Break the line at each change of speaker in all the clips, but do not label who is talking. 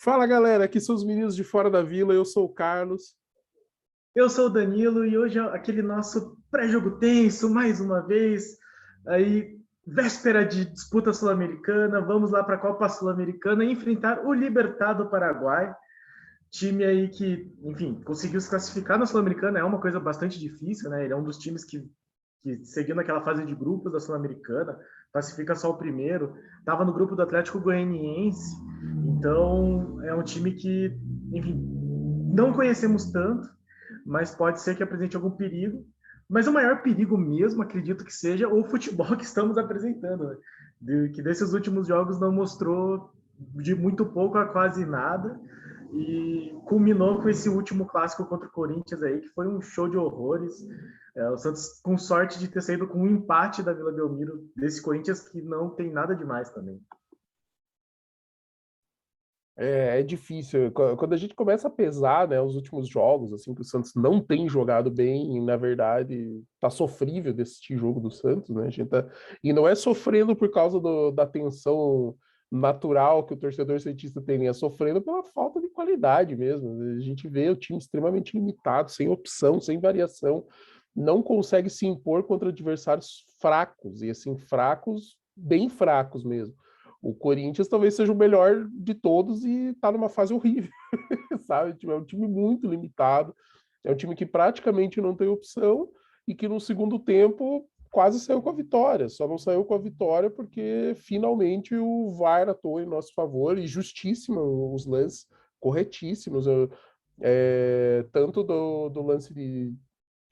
Fala galera, aqui são os meninos de Fora da Vila, eu sou o Carlos.
Eu sou o Danilo e hoje é aquele nosso pré-jogo tenso, mais uma vez. Aí, véspera de disputa sul-americana, vamos lá para a Copa Sul-Americana enfrentar o Libertad do Paraguai. Time aí que, enfim, conseguiu se classificar na Sul-Americana, é uma coisa bastante difícil, né? Ele é um dos times que seguiu naquela fase de grupos da Sul-Americana, classifica só o primeiro. Estava no grupo do Atlético Goianiense, então é um time que, enfim, não conhecemos tanto, mas pode ser que apresente algum perigo. Mas o maior perigo mesmo, acredito que seja o futebol que estamos apresentando, né? Que desses últimos jogos não mostrou de muito pouco a quase nada e culminou com esse último clássico contra o Corinthians aí, que foi um show de horrores. O Santos com sorte de ter saído com um empate da Vila Belmiro, desse Corinthians que não tem nada demais também.
É difícil, quando a gente começa a pesar, né, os últimos jogos, assim, que o Santos não tem jogado bem, e, na verdade, tá sofrível de assistir jogo do Santos, né, a gente tá, e não é sofrendo por causa da tensão natural que o torcedor santista tem, é sofrendo pela falta de qualidade mesmo, a gente vê o time extremamente limitado, sem opção, sem variação, não consegue se impor contra adversários fracos, e assim, fracos, bem fracos mesmo. O Corinthians talvez seja o melhor de todos e está numa fase horrível, sabe? Tipo, é um time muito limitado, é um time que praticamente não tem opção e que no segundo tempo quase saiu com a vitória. Só não saiu com a vitória porque finalmente o VAR atuou em nosso favor e justíssimo os lances, corretíssimos, tanto do lance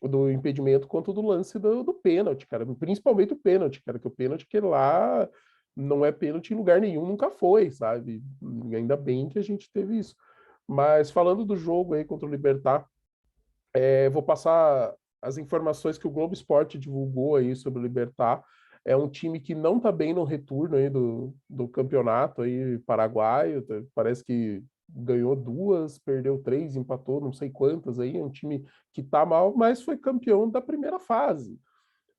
do impedimento quanto do lance do pênalti, cara. Principalmente o pênalti, cara, que o pênalti que lá não é pênalti em lugar nenhum, nunca foi, sabe? E ainda bem que a gente teve isso. Mas falando do jogo aí contra o Libertad, vou passar as informações que o Globo Esporte divulgou aí sobre o Libertad. É um time que não está bem no retorno aí do campeonato aí paraguaio. Parece que ganhou duas, perdeu três, empatou não sei quantas aí. É um time que está mal, mas foi campeão da primeira fase.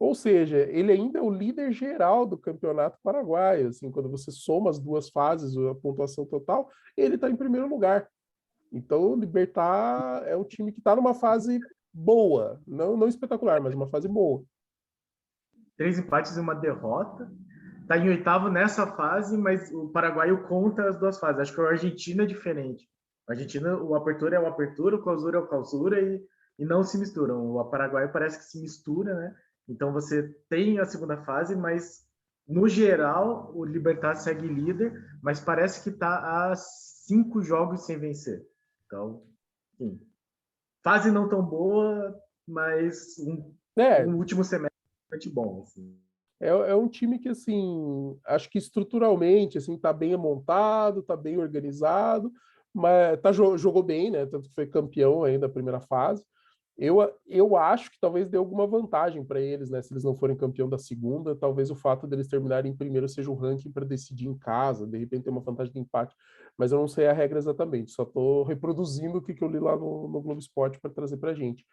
Ou seja, ele ainda é o líder geral do campeonato paraguaio. Assim, quando você soma as duas fases, a pontuação total, ele está em primeiro lugar. Então, o Libertad é um time que está numa fase boa, não espetacular, mas uma fase boa.
3 empates e uma derrota. Está em oitavo nessa fase, mas o paraguaio conta as duas fases. Acho que o Argentina é diferente. A Argentina, o apertura é o apertura, o clausura é o clausura e não se misturam. O paraguaio parece que se mistura, né? Então você tem a segunda fase, mas no geral o Libertad segue líder, mas parece que está a 5 jogos sem vencer. Então, enfim, fase não tão boa, mas
É,
um último semestre bastante bom. Assim.
é um time que, assim, acho que estruturalmente, assim, tá bem montado, tá bem organizado, mas jogou bem, né? Tanto que foi campeão aí da primeira fase. Eu acho que talvez dê alguma vantagem para eles, né? Se eles não forem campeão da segunda, talvez o fato deles terminarem em primeiro seja o ranking para decidir em casa, de repente ter uma vantagem de empate, mas eu não sei a regra exatamente, só estou reproduzindo o que eu li lá no Globo Esporte para trazer para a gente.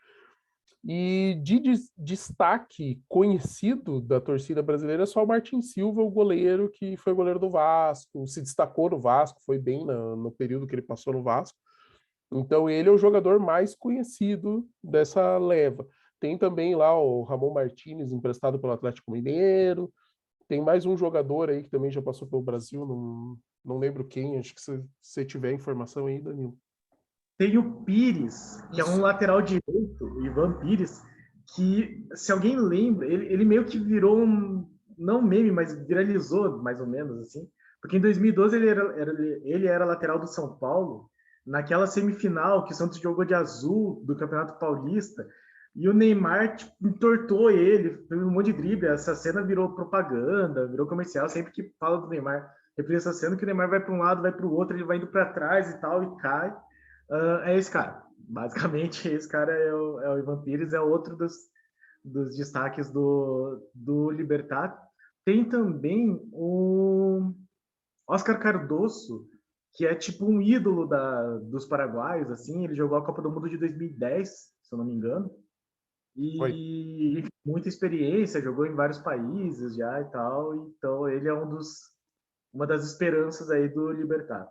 E de destaque conhecido da torcida brasileira é só o Martin Silva, o goleiro que foi goleiro do Vasco, se destacou no Vasco, foi bem no período que ele passou no Vasco. Então ele é o jogador mais conhecido dessa leva. Tem também lá o Ramon Martinez, emprestado pelo Atlético Mineiro. Tem mais um jogador aí que também já passou pelo Brasil, não lembro quem, acho que se você tiver informação aí, Danilo.
Tem o Pires, que é um
Isso.
lateral direito, o Ivan Pires, que, se alguém lembra, ele meio que virou não meme, mas viralizou, mais ou menos, assim. Porque em 2012 ele era lateral do São Paulo, naquela semifinal que o Santos jogou de azul do Campeonato Paulista, e o Neymar tipo, entortou ele, fez um monte de drible. Essa cena virou propaganda, virou comercial. Sempre que fala do Neymar, reprisa essa cena que o Neymar vai para um lado, vai para o outro, ele vai indo para trás e tal, e cai. É esse cara. Basicamente, esse cara é o Ivan Pires, é outro dos destaques do Libertad. Tem também o Oscar Cardoso, que é tipo um ídolo dos paraguaios, assim. Ele jogou a Copa do Mundo de 2010, se eu não me engano.
Foi.
E muita experiência, jogou em vários países já e tal. Então, ele é uma das esperanças aí do Libertad.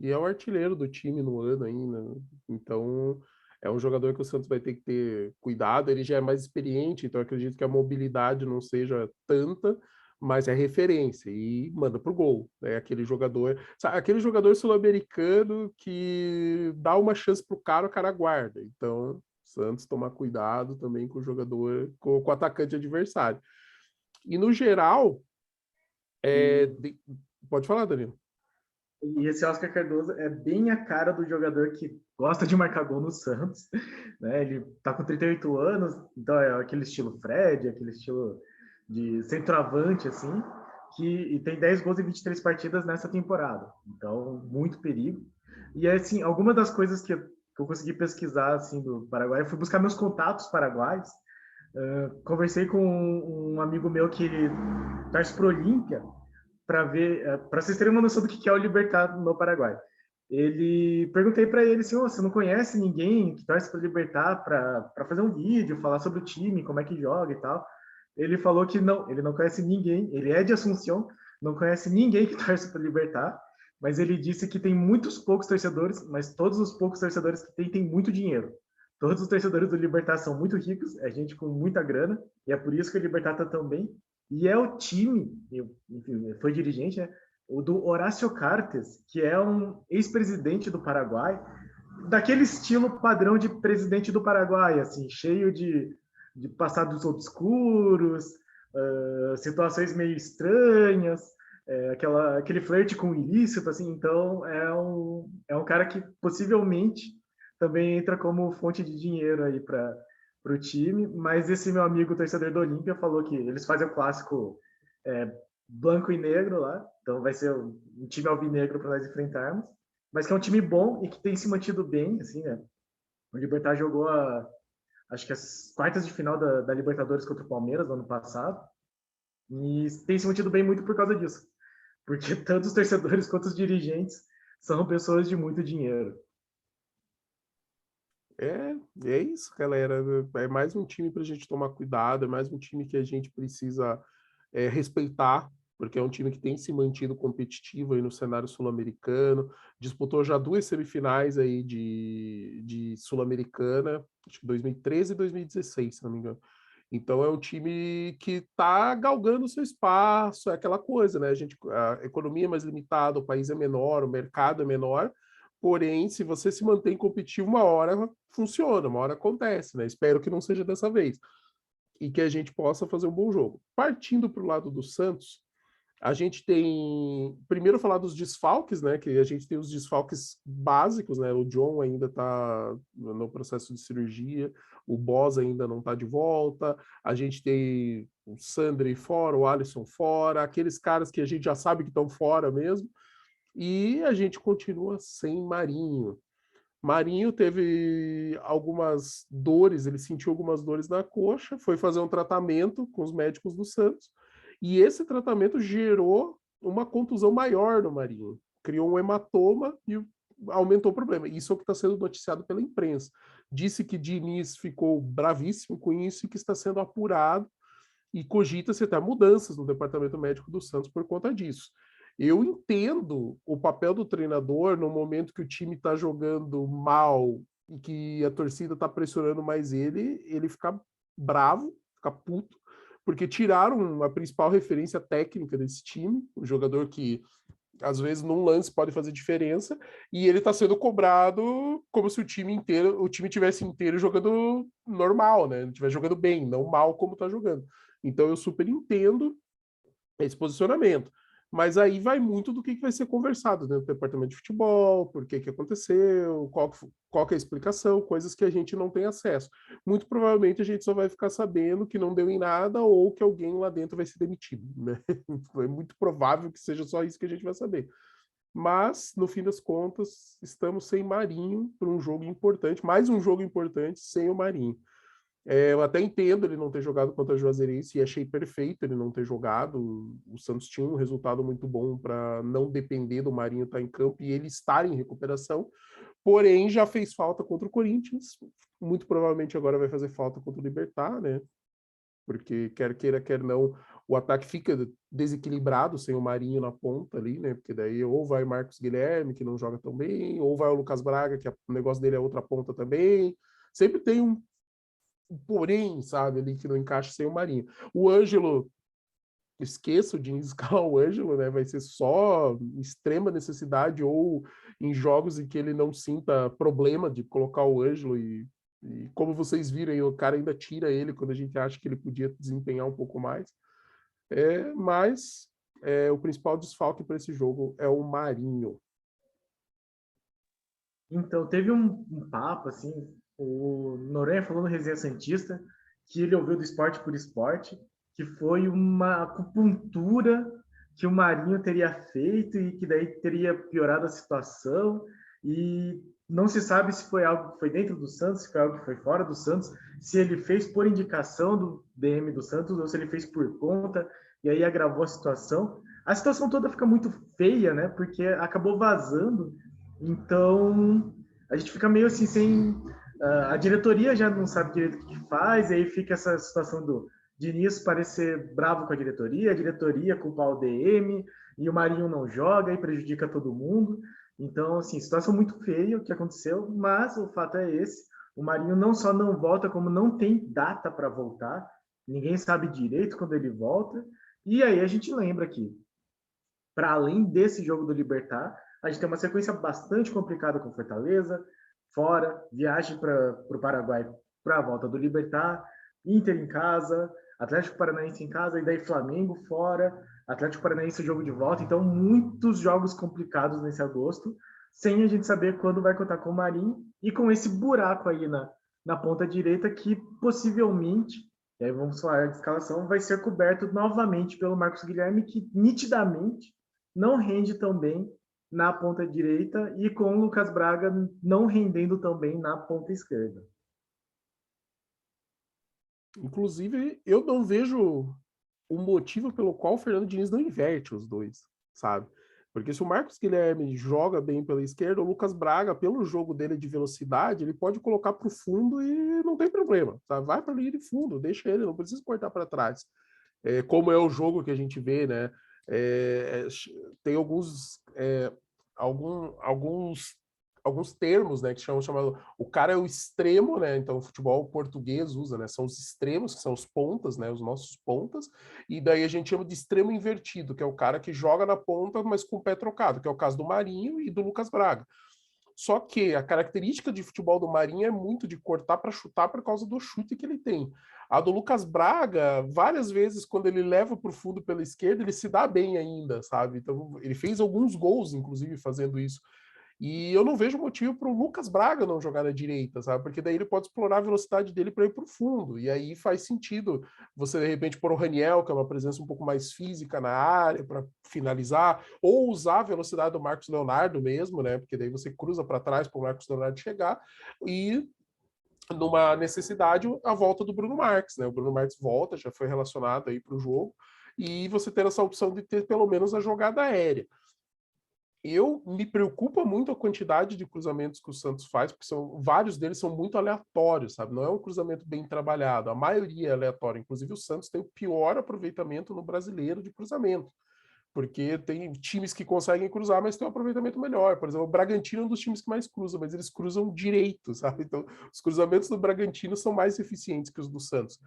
E é o artilheiro do time no ano ainda. Então, é um jogador que o Santos vai ter que ter cuidado. Ele já é mais experiente, então acredito que a mobilidade não seja tanta, mas é referência e manda pro gol. É aquele jogador, sabe, aquele jogador sul-americano que dá uma chance pro cara, o cara guarda. Então, Santos tomar cuidado também com o jogador, com o atacante adversário. E no geral, pode falar, Danilo.
E esse Oscar Cardoso é bem a cara do jogador que gosta de marcar gol no Santos, né? Ele tá com 38 anos, então é aquele estilo Fred, aquele estilo de centroavante, assim, e tem 10 gols em 23 partidas nessa temporada. Então, muito perigo. E, assim, algumas das coisas que eu consegui pesquisar, assim, do Paraguai, eu fui buscar meus contatos paraguaios, conversei com um amigo meu que torce pro Olímpia, para ver, para vocês terem uma noção do que é o Libertad no Paraguai. Ele perguntei para ele assim, oh, você não conhece ninguém que torce para o Libertad para fazer um vídeo, falar sobre o time, como é que joga e tal. Ele falou que não, ele não conhece ninguém, ele é de Assunção, não conhece ninguém que torce para o Libertad, mas ele disse que tem muitos poucos torcedores, mas todos os poucos torcedores que tem muito dinheiro. Todos os torcedores do Libertad são muito ricos, é gente com muita grana, e é por isso que o Libertad está tão bem. E é o time, enfim, foi dirigente, né? O do Horácio Cartes, que é um ex-presidente do Paraguai, daquele estilo padrão de presidente do Paraguai, assim, cheio de passados obscuros, situações meio estranhas, aquele flerte com o ilícito, assim, então é um cara que possivelmente também entra como fonte de dinheiro aí para o time, mas esse meu amigo torcedor do Olímpia falou que eles fazem o clássico branco e negro lá, então vai ser um time alvinegro para nós enfrentarmos, mas que é um time bom e que tem se mantido bem, assim, né? O Libertad jogou acho que as quartas de final da Libertadores contra o Palmeiras no ano passado e tem se mantido bem muito por causa disso, porque tanto os torcedores quanto os dirigentes são pessoas de muito dinheiro.
É isso, galera. É mais um time para a gente tomar cuidado, é mais um time que a gente precisa respeitar, porque é um time que tem se mantido competitivo aí no cenário sul-americano, disputou já 2 semifinais aí de Sul-Americana, acho que 2013 e 2016, se não me engano. Então é um time que está galgando o seu espaço, é aquela coisa, né? A economia é mais limitada, o país é menor, o mercado é menor, porém, se você se mantém competitivo, uma hora funciona, uma hora acontece, né? Espero que não seja dessa vez. E que a gente possa fazer um bom jogo. Partindo para o lado do Santos, a gente tem, primeiro falar dos desfalques, né? Que a gente tem os desfalques básicos, né? O John ainda está no processo de cirurgia, o Bosz ainda não está de volta, a gente tem o Sandri fora, o Alisson fora, aqueles caras que a gente já sabe que estão fora mesmo, e a gente continua sem Marinho. Marinho teve algumas dores, ele sentiu algumas dores na coxa, foi fazer um tratamento com os médicos do Santos, e esse tratamento gerou uma contusão maior no Marinho. Criou um hematoma e aumentou o problema. Isso é o que está sendo noticiado pela imprensa. Disse que Diniz ficou bravíssimo com isso e que está sendo apurado e cogita-se até mudanças no departamento médico do Santos por conta disso. Eu entendo o papel do treinador no momento que o time está jogando mal e que a torcida está pressionando mais ele ficar bravo, ficar puto, porque tiraram a principal referência técnica desse time, o jogador que às vezes num lance pode fazer diferença, e ele está sendo cobrado como se o time tivesse inteiro jogando normal, né? Estivesse jogando bem, não mal como está jogando. Então eu super entendo esse posicionamento. Mas aí vai muito do que vai ser conversado dentro do departamento de futebol, por que aconteceu, qual que é a explicação, coisas que a gente não tem acesso. Muito provavelmente a gente só vai ficar sabendo que não deu em nada ou que alguém lá dentro vai ser demitido, né? É muito provável que seja só isso que a gente vai saber. Mas, no fim das contas, estamos sem Marinho para um jogo importante, mais um jogo importante sem o Marinho. Eu até entendo ele não ter jogado contra o Juazeirense e achei perfeito ele não ter jogado. O Santos tinha um resultado muito bom para não depender do Marinho estar em campo e ele estar em recuperação. Porém, já fez falta contra o Corinthians. Muito provavelmente agora vai fazer falta contra o Libertad, né? Porque quer queira, quer não, o ataque fica desequilibrado sem o Marinho na ponta ali, né? Porque daí ou vai Marcos Guilherme, que não joga tão bem, ou vai o Lucas Braga, que o negócio dele é outra ponta também. Sempre tem um porém, sabe, ali que não encaixa sem o Marinho. O Ângelo, esqueço de escalar o Ângelo, né? Vai ser só extrema necessidade ou em jogos em que ele não sinta problema de colocar o Ângelo e como vocês viram, o cara ainda tira ele quando a gente acha que ele podia desempenhar um pouco mais. Mas o principal desfalque para esse jogo é o Marinho.
Então, teve um papo, assim, o Noronha falou no Resenha Santista, que ele ouviu do Esporte por Esporte, que foi uma acupuntura que o Marinho teria feito e que daí teria piorado a situação, e não se sabe se foi algo que foi dentro do Santos, se foi algo que foi fora do Santos, se ele fez por indicação do DM do Santos ou se ele fez por conta, e aí agravou a situação. A situação toda fica muito feia, né? Porque acabou vazando, então a gente fica meio assim sem. A diretoria já não sabe direito o que faz, e aí fica essa situação do Diniz parecer bravo com a diretoria culpar o DM, e o Marinho não joga e prejudica todo mundo. Então, assim, situação muito feia o que aconteceu, mas o fato é esse: o Marinho não só não volta, como não tem data para voltar, ninguém sabe direito quando ele volta. E aí a gente lembra que, para além desse jogo do Libertad, a gente tem uma sequência bastante complicada com Fortaleza, fora, viagem para o Paraguai para a volta do Libertad, Inter em casa, Atlético Paranaense em casa, e daí Flamengo fora, Atlético Paranaense jogo de volta. Então, muitos jogos complicados nesse agosto, sem a gente saber quando vai contar com o Marinho e com esse buraco aí na ponta direita que possivelmente, e aí vamos falar de escalação, vai ser coberto novamente pelo Marcos Guilherme, que nitidamente não rende tão bem na ponta direita e com o Lucas Braga não rendendo tão bem na ponta esquerda.
Inclusive, eu não vejo o motivo pelo qual o Fernando Diniz não inverte os dois, sabe? Porque se o Marcos Guilherme joga bem pela esquerda, o Lucas Braga, pelo jogo dele de velocidade, ele pode colocar para o fundo e não tem problema, sabe? Vai para a linha de fundo, deixa ele, não precisa cortar para trás. Como é o jogo que a gente vê, né? Tem alguns termos, né, que chamado o cara é o extremo, né? Então o futebol português usa, né? São os extremos, que são os pontas, né? Os nossos pontas, e daí a gente chama de extremo invertido, que é o cara que joga na ponta, mas com o pé trocado, que é o caso do Marinho e do Lucas Braga. Só que a característica de futebol do Marinho é muito de cortar para chutar por causa do chute que ele tem. A do Lucas Braga, várias vezes, quando ele leva para o fundo pela esquerda, ele se dá bem ainda, sabe? Então, ele fez alguns gols, inclusive, fazendo isso. E eu não vejo motivo para o Lucas Braga não jogar na direita, sabe? Porque daí ele pode explorar a velocidade dele para ir para o fundo. E aí faz sentido você, de repente, pôr o Raniel, que é uma presença um pouco mais física na área, para finalizar, ou usar a velocidade do Marcos Leonardo mesmo, né? Porque daí você cruza para trás para o Marcos Leonardo chegar. E numa necessidade, a volta do Bruno Marques, né? O Bruno Marques volta, já foi relacionado aí para o jogo. E você ter essa opção de ter pelo menos a jogada aérea. Me preocupa muito a quantidade de cruzamentos que o Santos faz, porque vários deles são muito aleatórios, sabe? Não é um cruzamento bem trabalhado, a maioria é aleatória. Inclusive, o Santos tem o pior aproveitamento no brasileiro de cruzamento, porque tem times que conseguem cruzar, mas tem um aproveitamento melhor. Por exemplo, o Bragantino é um dos times que mais cruza, mas eles cruzam direito, sabe? Então, os cruzamentos do Bragantino são mais eficientes que os do Santos.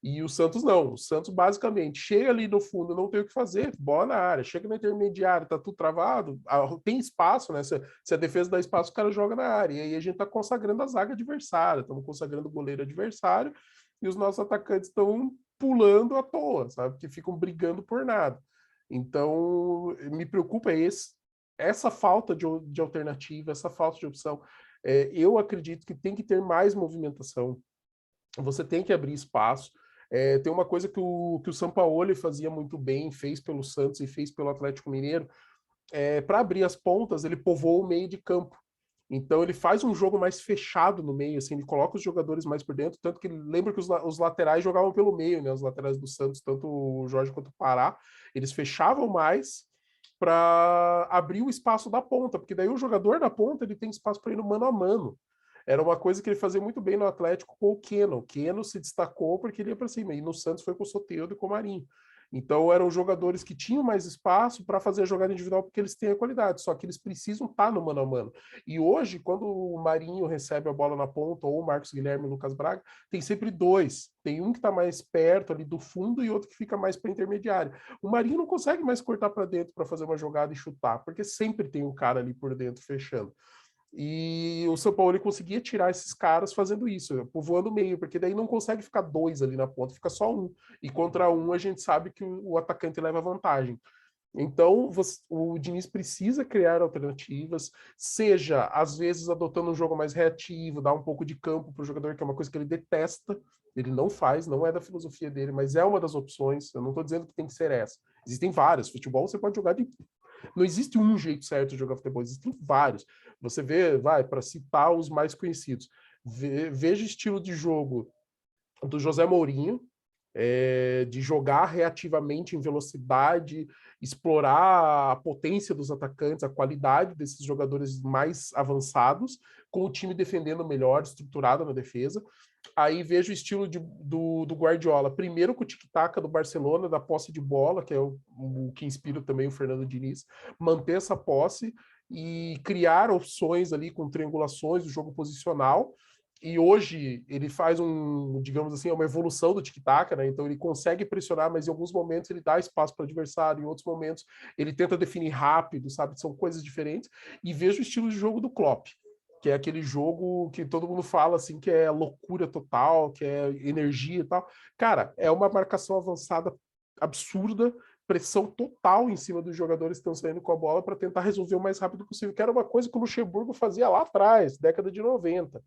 E o Santos não. O Santos basicamente chega ali no fundo, não tem o que fazer, bola na área. Chega na intermediária, tá tudo travado, tem espaço, né? Se a defesa dá espaço, o cara joga na área. E aí a gente tá consagrando a zaga adversária, estamos consagrando o goleiro adversário e os nossos atacantes estão pulando à toa, sabe? Que ficam brigando por nada. Então, me preocupa essa falta de alternativa, essa falta de opção. Eu acredito que tem que ter mais movimentação. Você tem que abrir espaço. Tem uma coisa que o Sampaoli fazia muito bem, fez pelo Santos e fez pelo Atlético Mineiro. Para abrir as pontas, ele povoa o meio de campo. Então ele faz um jogo mais fechado no meio, assim, ele coloca os jogadores mais por dentro, tanto que lembra que os laterais jogavam pelo meio, né? Os laterais do Santos, tanto o Jorge quanto o Pará, eles fechavam mais para abrir o espaço da ponta, porque daí o jogador da ponta ele tem espaço para ir no mano a mano. Era uma coisa que ele fazia muito bem no Atlético com o Keno. O Keno se destacou porque ele ia para cima, e no Santos foi com o Soteldo e com o Marinho. Então eram jogadores que tinham mais espaço para fazer a jogada individual porque eles têm a qualidade, só que eles precisam estar no mano a mano. E hoje, quando o Marinho recebe a bola na ponta, ou o Marcos Guilherme e o Lucas Braga, tem sempre dois. Tem um que está mais perto ali do fundo e outro que fica mais para intermediário. O Marinho não consegue mais cortar para dentro para fazer uma jogada e chutar, porque sempre tem um cara ali por dentro fechando. E o São Paulo conseguia tirar esses caras fazendo isso, povoando o meio, porque daí não consegue ficar dois ali na ponta, fica só um. E contra um a gente sabe que o atacante leva vantagem. Então, o Diniz precisa criar alternativas, seja, às vezes, adotando um jogo mais reativo, dar um pouco de campo para o jogador, que é uma coisa que ele detesta, ele não faz, não é da filosofia dele, mas é uma das opções. Eu não estou dizendo que tem que ser essa. Existem várias. Futebol você pode jogar de. Não existe um jeito certo de jogar futebol, existem vários. Você vê, vai, para citar os mais conhecidos, veja o estilo de jogo do José Mourinho, de jogar reativamente em velocidade, explorar a potência dos atacantes, a qualidade desses jogadores mais avançados, com o time defendendo melhor, estruturado na defesa. Aí vejo o estilo do Guardiola, primeiro com o tic-tac do Barcelona, da posse de bola, que é o que inspira também o Fernando Diniz, manter essa posse e criar opções ali com triangulações, o jogo posicional. E hoje ele faz digamos assim, uma evolução do tic-tac, né? Então ele consegue pressionar, mas em alguns momentos ele dá espaço para o adversário, em outros momentos ele tenta definir rápido, sabe? São coisas diferentes. E vejo o estilo de jogo do Klopp, que é aquele jogo que todo mundo fala assim que é loucura total, que é energia e tal. Cara, é uma marcação avançada absurda, pressão total em cima dos jogadores que estão saindo com a bola para tentar resolver o mais rápido possível, que era uma coisa que o Luxemburgo fazia lá atrás, década de 90.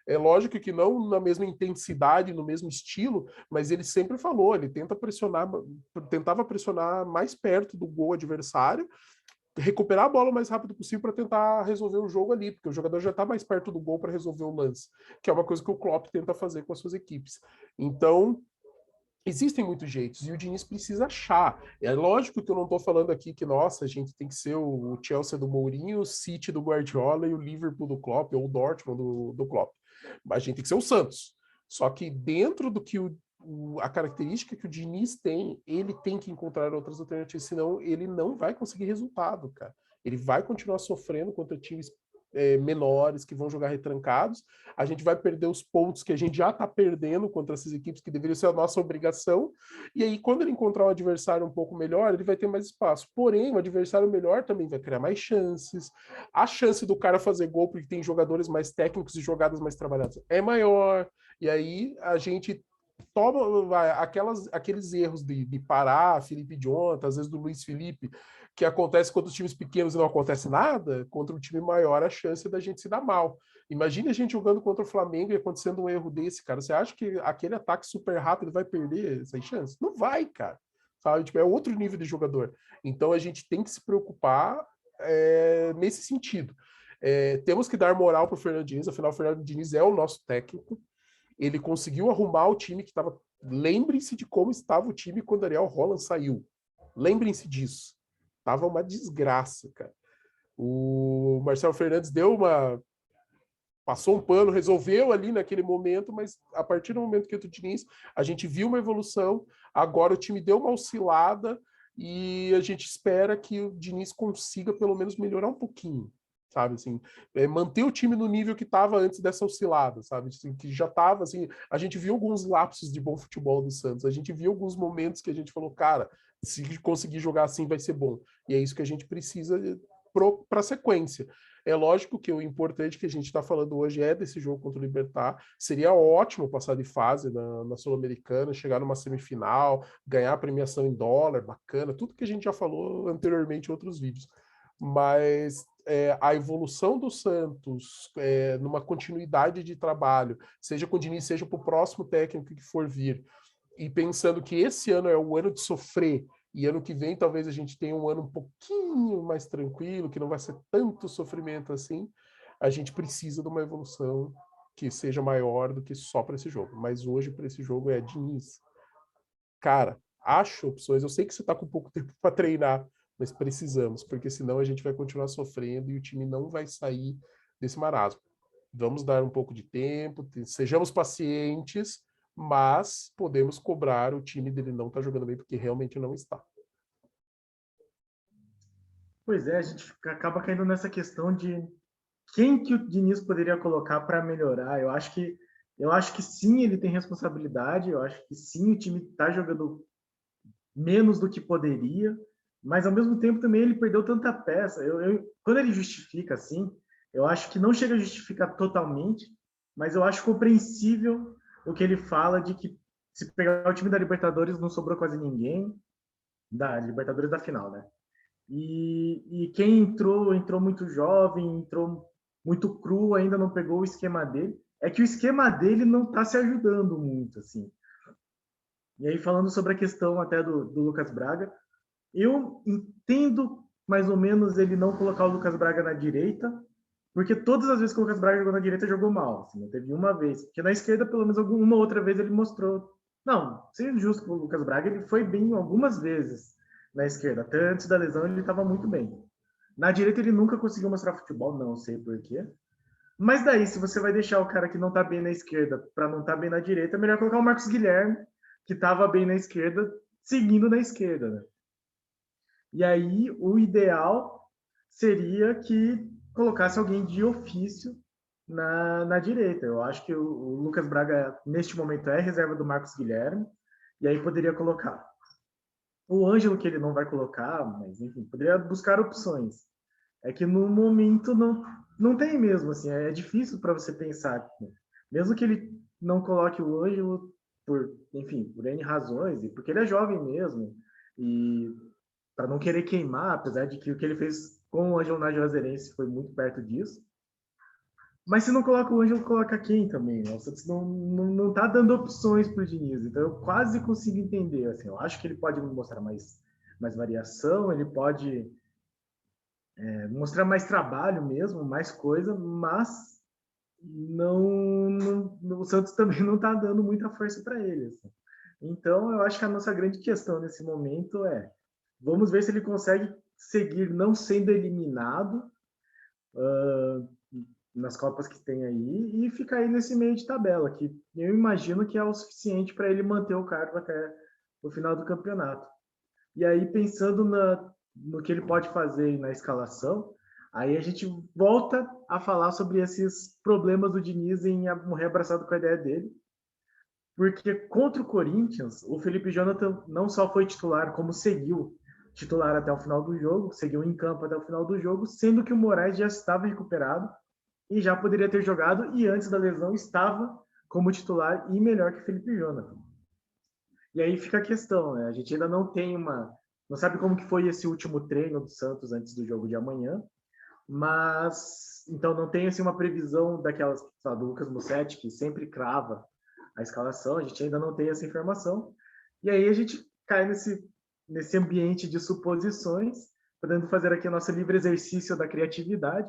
É lógico que não na mesma intensidade, no mesmo estilo, mas ele sempre falou, ele tentava pressionar mais perto do gol adversário, recuperar a bola o mais rápido possível para tentar resolver o jogo ali, porque o jogador já está mais perto do gol para resolver o lance, que é uma coisa que o Klopp tenta fazer com as suas equipes. Então, existem muitos jeitos e o Diniz precisa achar. É lógico que eu não estou falando aqui que, nossa, a gente tem que ser o Chelsea do Mourinho, o City do Guardiola e o Liverpool do Klopp, ou o Dortmund do Klopp. Mas a gente tem que ser o Santos. Só que dentro do que a característica que o Diniz tem, ele tem que encontrar outras alternativas, senão ele não vai conseguir resultado, cara. Ele vai continuar sofrendo contra times menores que vão jogar retrancados. A gente vai perder os pontos que a gente já está perdendo contra essas equipes que deveriam ser a nossa obrigação. E aí, quando ele encontrar um adversário um pouco melhor, ele vai ter mais espaço. Porém, o adversário melhor também vai criar mais chances. A chance do cara fazer gol, porque tem jogadores mais técnicos e jogadas mais trabalhadas, é maior. E aí a gente toma aqueles erros de parar, Felipe Jonathan, às vezes do Luiz Felipe, que acontece contra os times pequenos e não acontece nada, contra um time maior a chance da gente se dar mal. Imagine a gente jogando contra o Flamengo e acontecendo um erro desse, cara. Você acha que aquele ataque super rápido vai perder essa chance? Não vai, cara. Sabe? Tipo, é outro nível de jogador. Então a gente tem que se preocupar nesse sentido. Temos que dar moral para o Fernando Diniz, afinal o Fernando Diniz é o nosso técnico. Ele conseguiu arrumar o time que estava. Lembrem-se de como estava o time quando Ariel Holland saiu. Lembrem-se disso. Tava uma desgraça, cara. O Marcelo Fernandes passou um pano, resolveu ali naquele momento, mas a partir do momento que entrou o Diniz, a gente viu uma evolução. Agora o time deu uma oscilada e a gente espera que o Diniz consiga pelo menos melhorar um pouquinho, sabe, assim, manter o time no nível que estava antes dessa oscilada, sabe, assim, que já estava, assim, a gente viu alguns lapsos de bom futebol do Santos, a gente viu alguns momentos que a gente falou, cara, se conseguir jogar assim vai ser bom, e é isso que a gente precisa para a sequência. É lógico que o importante que a gente está falando hoje é desse jogo contra o Libertad. Seria ótimo passar de fase na Sul-Americana, chegar numa semifinal, ganhar a premiação em dólar, bacana, tudo que a gente já falou anteriormente em outros vídeos. Mas a evolução do Santos, numa continuidade de trabalho, seja com o Diniz, seja para o próximo técnico que for vir, e pensando que esse ano é o ano de sofrer, e ano que vem talvez a gente tenha um ano um pouquinho mais tranquilo, que não vai ser tanto sofrimento assim, a gente precisa de uma evolução que seja maior do que só para esse jogo. Mas hoje, para esse jogo, é Diniz. Cara, acho opções. Eu sei que você está com pouco tempo para treinar, mas precisamos, porque senão a gente vai continuar sofrendo e o time não vai sair desse marasmo. Vamos dar um pouco de tempo, sejamos pacientes, mas podemos cobrar o time dele não estar jogando bem, porque realmente não está.
Pois é, a gente acaba caindo nessa questão de quem que o Diniz poderia colocar para melhorar. Eu acho que sim, ele tem responsabilidade. Eu acho que sim, o time está jogando menos do que poderia, mas ao mesmo tempo também ele perdeu tanta peça. Quando ele justifica assim, eu acho que não chega a justificar totalmente, mas eu acho compreensível o que ele fala de que se pegar o time da Libertadores não sobrou quase ninguém, da Libertadores da final, né? E quem entrou muito jovem, entrou muito cru, ainda não pegou o esquema dele. É que o esquema dele não está se ajudando muito, assim. E aí, falando sobre a questão até do Lucas Braga, eu entendo mais ou menos ele não colocar o Lucas Braga na direita, porque todas as vezes que o Lucas Braga jogou na direita, jogou mal. Assim, não teve uma vez. Porque na esquerda, pelo menos uma outra vez, ele mostrou. Não, sendo justo com o Lucas Braga, ele foi bem algumas vezes na esquerda. Até antes da lesão, ele estava muito bem. Na direita, ele nunca conseguiu mostrar futebol, não sei porquê. Mas daí, se você vai deixar o cara que não tá bem na esquerda para não estar bem na direita, é melhor colocar o Marcos Guilherme, que estava bem na esquerda, seguindo na esquerda, né? E aí, o ideal seria que colocasse alguém de ofício na direita. Eu acho que o Lucas Braga, neste momento, é reserva do Marcos Guilherme, e aí poderia colocar o Ângelo, que ele não vai colocar, mas enfim, poderia buscar opções. É que no momento não tem mesmo, assim, é difícil para você pensar. Mesmo que ele não coloque o Ângelo enfim, por N razões, e porque ele é jovem mesmo, e para não querer queimar, apesar de que o que ele fez com o Ângelo na Juazeirense foi muito perto disso. Mas se não coloca o Ângelo, coloca quem também? Né? O Santos não tá dando opções para o Diniz, então eu quase consigo entender. Assim, eu acho que ele pode mostrar mais variação, ele pode mostrar mais trabalho mesmo, mais coisa, mas o Santos também não está dando muita força para ele. Assim. Então, eu acho que a nossa grande questão nesse momento é: vamos ver se ele consegue seguir não sendo eliminado nas Copas que tem aí e ficar aí nesse meio de tabela, que eu imagino que é o suficiente para ele manter o cargo até o final do campeonato. E aí, pensando no que ele pode fazer na escalação, aí a gente volta a falar sobre esses problemas do Diniz em morrer abraçado com a ideia dele. Porque contra o Corinthians, o Felipe Jonathan não só foi titular, como seguiu titular até o final do jogo, seguiu em campo até o final do jogo, sendo que o Moraes já estava recuperado e já poderia ter jogado, e antes da lesão estava como titular e melhor que o Felipe Jonathan. E aí fica a questão, né? A gente ainda não sabe como que foi esse último treino do Santos antes do jogo de amanhã, mas então não tem assim uma previsão daquelas, sabe, do Lucas Mussetti, que sempre crava a escalação, a gente ainda não tem essa informação. E aí a gente cai nesse ambiente de suposições, podendo fazer aqui o nosso livre exercício da criatividade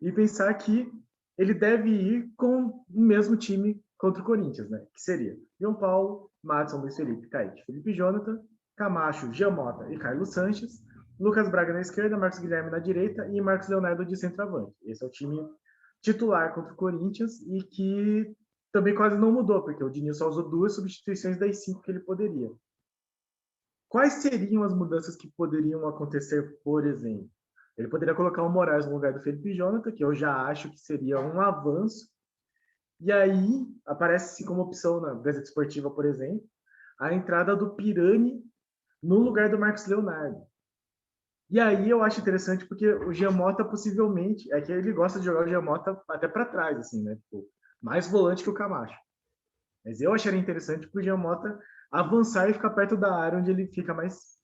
e pensar que ele deve ir com o mesmo time contra o Corinthians, né? Que seria João Paulo, Madison, Luiz Felipe, Kaique, Felipe Jonathan, Camacho, Giamota e Carlos Sanches, Lucas Braga na esquerda, Marcos Guilherme na direita e Marcos Leonardo de centroavante. Esse é o time titular contra o Corinthians e que também quase não mudou, porque o Diniz só usou 2 substituições das 5 que ele poderia. Quais seriam as mudanças que poderiam acontecer, por exemplo? Ele poderia colocar o Moraes no lugar do Felipe Jonathan, que eu já acho que seria um avanço. E aí aparece como opção na Gazeta Esportiva, por exemplo, a entrada do Pirani no lugar do Marcos Leonardo. E aí eu acho interessante porque o Giamota possivelmente, é que ele gosta de jogar o Giamota até para trás, assim, né? Tipo, mais volante que o Camacho. Mas eu acharia interessante para o Giamota avançar e ficar perto da área onde ele fica mais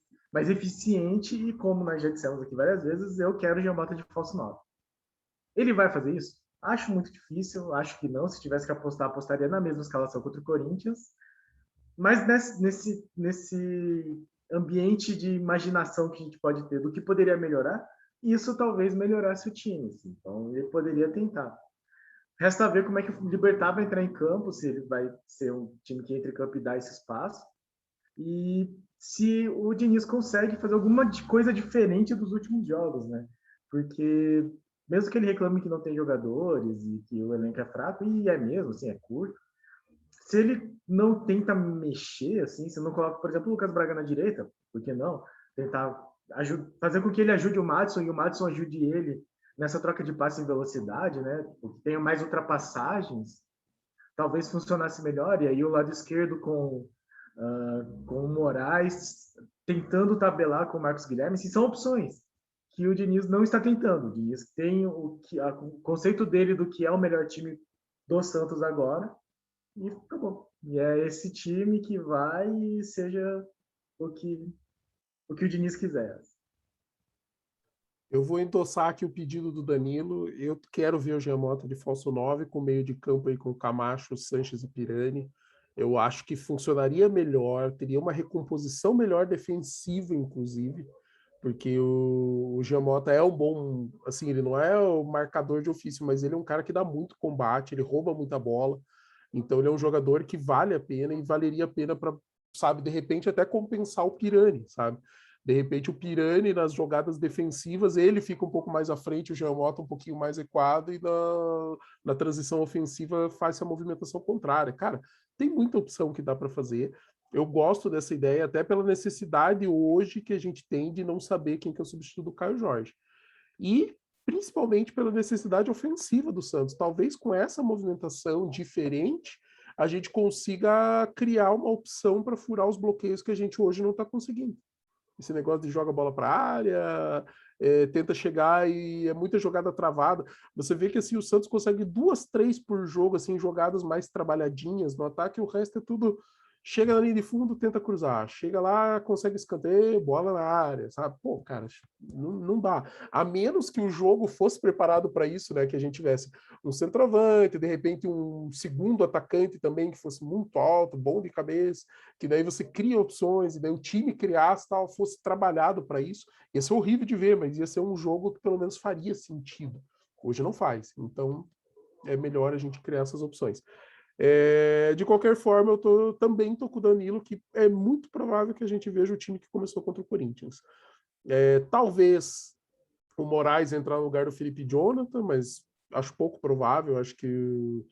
eficiente e, como nós já dissemos aqui várias vezes, eu quero o Giamota de falso 9. Ele vai fazer isso? Acho muito difícil, acho que não. Se tivesse que apostar, apostaria na mesma escalação contra o Corinthians. Mas nesse ambiente de imaginação que a gente pode ter do que poderia melhorar, isso talvez melhorasse o time. Assim. Então, ele poderia tentar. Resta ver como é que o Libertad vai entrar em campo, se ele vai ser um time que entra em campo e dá esse espaço. E se o Diniz consegue fazer alguma coisa diferente dos últimos jogos, né? Porque mesmo que ele reclame que não tem jogadores e que o elenco é fraco, e é mesmo, assim, é curto, se ele não tenta mexer, assim, se não coloca, por exemplo, o Lucas Braga na direita, por que não? Tentar fazer com que ele ajude o Maddison e o Maddison ajude ele nessa troca de passe em velocidade, né? Que tenha mais ultrapassagens, talvez funcionasse melhor. E aí o lado esquerdo com o Moraes tentando tabelar com o Marcos Guilherme, se são opções que o Diniz não está tentando. O Diniz tem o conceito dele do que é o melhor time do Santos agora e acabou. E é esse time que vai e seja o que o Diniz quiser.
Eu vou endossar aqui o pedido do Danilo. Eu quero ver o Giamota de falso 9 com meio de campo aí com Camacho, Sanches e Pirani. Eu acho que funcionaria melhor, teria uma recomposição melhor defensiva, inclusive, porque o Giamota é um bom, assim, ele não é o marcador de ofício, mas ele é um cara que dá muito combate, ele rouba muita bola. Então ele é um jogador que vale a pena e valeria a pena para, sabe, de repente até compensar o Pirani, sabe? De repente, o Pirani, nas jogadas defensivas, ele fica um pouco mais à frente, o Jean Mota um pouquinho mais equado, e na transição ofensiva faz a movimentação contrária. Cara, tem muita opção que dá para fazer. Eu gosto dessa ideia, até pela necessidade hoje que a gente tem de não saber quem que é o substituto do Caio Jorge. E principalmente pela necessidade ofensiva do Santos. Talvez com essa movimentação diferente, a gente consiga criar uma opção para furar os bloqueios que a gente hoje não está conseguindo. Esse negócio de joga a bola para a área, tenta chegar e é muita jogada travada. Você vê que assim o Santos consegue 2, 3 por jogo, assim, jogadas mais trabalhadinhas no ataque, e o resto é tudo. Chega na linha de fundo, tenta cruzar. Chega lá, consegue escanteio, bola na área, sabe? Pô, cara, não dá. A menos que o jogo fosse preparado para isso, né? Que a gente tivesse um centroavante, de repente um segundo atacante também que fosse muito alto, bom de cabeça, que daí você cria opções, e daí o time criasse, tal, fosse trabalhado para isso. Ia ser horrível de ver, mas ia ser um jogo que pelo menos faria sentido. Hoje não faz. Então é melhor a gente criar essas opções. De qualquer forma, eu também tô com o Danilo, que é muito provável que a gente veja o time que começou contra o Corinthians. Talvez o Moraes entrar no lugar do Felipe Jonathan, mas acho pouco provável. Acho que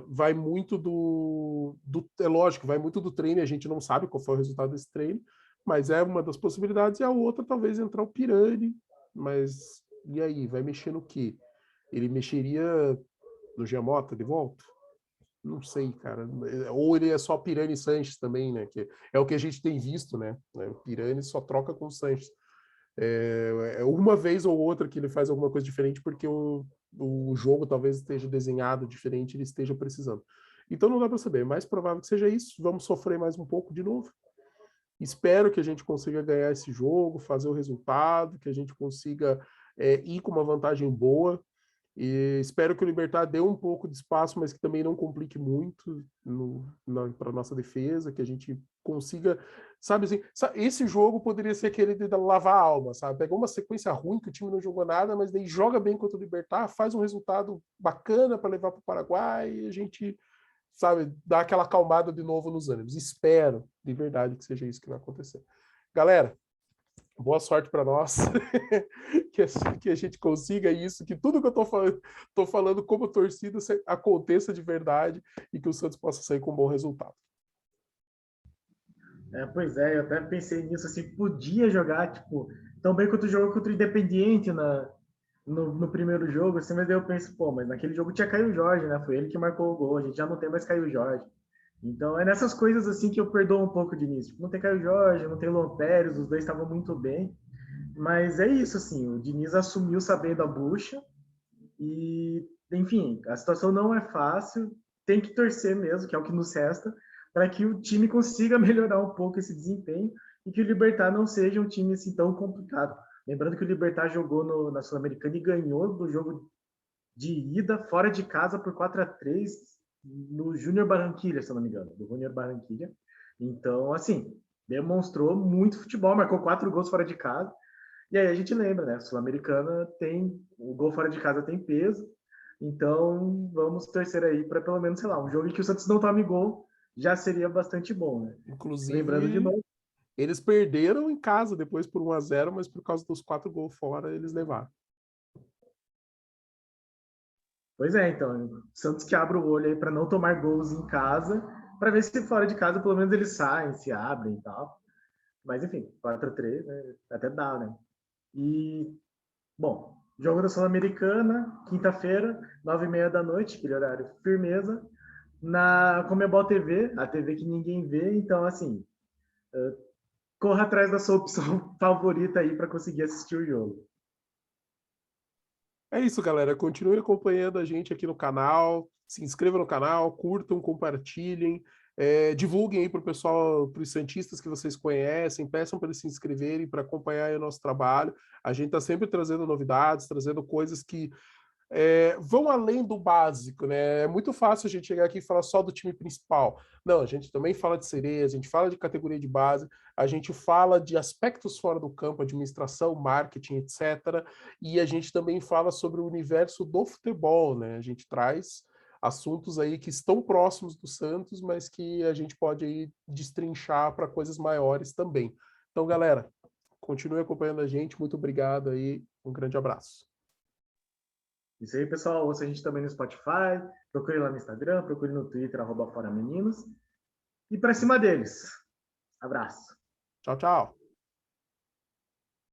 vai muito é lógico, vai muito do treino, a gente não sabe qual foi o resultado desse treino, mas é uma das possibilidades, e a outra talvez entrar o Pirani, mas e aí, vai mexer no quê? Ele mexeria no Giamota de volta? Não sei, cara. Ou ele é só Pirani e Sanches também, né? Que é o que a gente tem visto, né? O Pirani só troca com o Sanches. Uma vez ou outra que ele faz alguma coisa diferente porque o jogo talvez esteja desenhado diferente, ele esteja precisando. Então não dá para saber. É mais provável que seja isso. Vamos sofrer mais um pouco de novo. Espero que a gente consiga ganhar esse jogo, fazer o resultado, que a gente consiga ir com uma vantagem boa. E espero que o Libertad dê um pouco de espaço, mas que também não complique muito para nossa defesa, que a gente consiga, sabe assim, esse jogo poderia ser aquele de lavar a alma, sabe? Pegou uma sequência ruim que o time não jogou nada, mas daí joga bem contra o Libertad, faz um resultado bacana para levar para o Paraguai e a gente, sabe, dá aquela acalmada de novo nos ânimos. Espero, de verdade, que seja isso que vai acontecer. Galera, boa sorte para nós, que a gente consiga isso, que tudo que eu tô falando como torcida aconteça de verdade e que o Santos possa sair com um bom resultado.
Pois é, eu até pensei nisso, assim, podia jogar, tipo, tão bem quanto jogou contra o Independiente no primeiro jogo, assim, mas daí eu penso, pô, mas naquele jogo tinha Caio Jorge, né? Foi ele que marcou o gol, a gente já não tem mais Caio Jorge. Então é nessas coisas assim que eu perdoo um pouco de início. Tipo, não tem Caio Jorge, não tem Luan Pérez, os dois estavam muito bem. Mas é isso, assim, o Diniz assumiu sabendo a bucha e, enfim, a situação não é fácil, tem que torcer mesmo, que é o que nos resta, para que o time consiga melhorar um pouco esse desempenho e que o Libertad não seja um time assim tão complicado. Lembrando que o Libertad jogou na Sul-Americana e ganhou do jogo de ida fora de casa por 4-3 no Júnior Barranquilla, se eu não me engano, do Júnior Barranquilla. Então, assim, demonstrou muito futebol, marcou 4 gols fora de casa. E aí a gente lembra, né? Sul-Americana tem. O gol fora de casa tem peso. Então vamos torcer aí para pelo menos, sei lá, um jogo em que o Santos não tome gol já seria bastante bom, né? Lembrando de
Inclusive,
novo.
eles perderam em casa depois por 1-0, mas por causa dos 4 gols fora, eles levaram.
Pois é, então, Santos que abre o olho aí para não tomar gols em casa, para ver se fora de casa pelo menos eles saem, se abrem e tal. Mas enfim, 4-3, né? Até dá, né? E, bom, jogo da Sul-Americana, quinta-feira, 9h30 da noite, aquele horário firmeza, na Comebol TV, a TV que ninguém vê, então, assim, corra atrás da sua opção favorita aí para conseguir assistir o jogo.
É isso, galera. Continue acompanhando a gente aqui no canal. Se inscreva no canal, curtam, compartilhem, divulguem aí para o pessoal, para os santistas que vocês conhecem, peçam para eles se inscreverem para acompanhar aí o nosso trabalho. A gente está sempre trazendo novidades, trazendo coisas que vão além do básico, né? É muito fácil a gente chegar aqui e falar só do time principal. Não, a gente também fala de sereia, a gente fala de categoria de base, a gente fala de aspectos fora do campo, administração, marketing, etc. E a gente também fala sobre o universo do futebol, né? A gente traz assuntos aí que estão próximos do Santos, mas que a gente pode aí destrinchar para coisas maiores também. Então, galera, continue acompanhando a gente. Muito obrigado aí. Um grande abraço.
Isso aí, pessoal. Ouça a gente também no Spotify, procure lá no Instagram, procure no Twitter, @forameninos. E para cima deles. Abraço.
Tchau, tchau.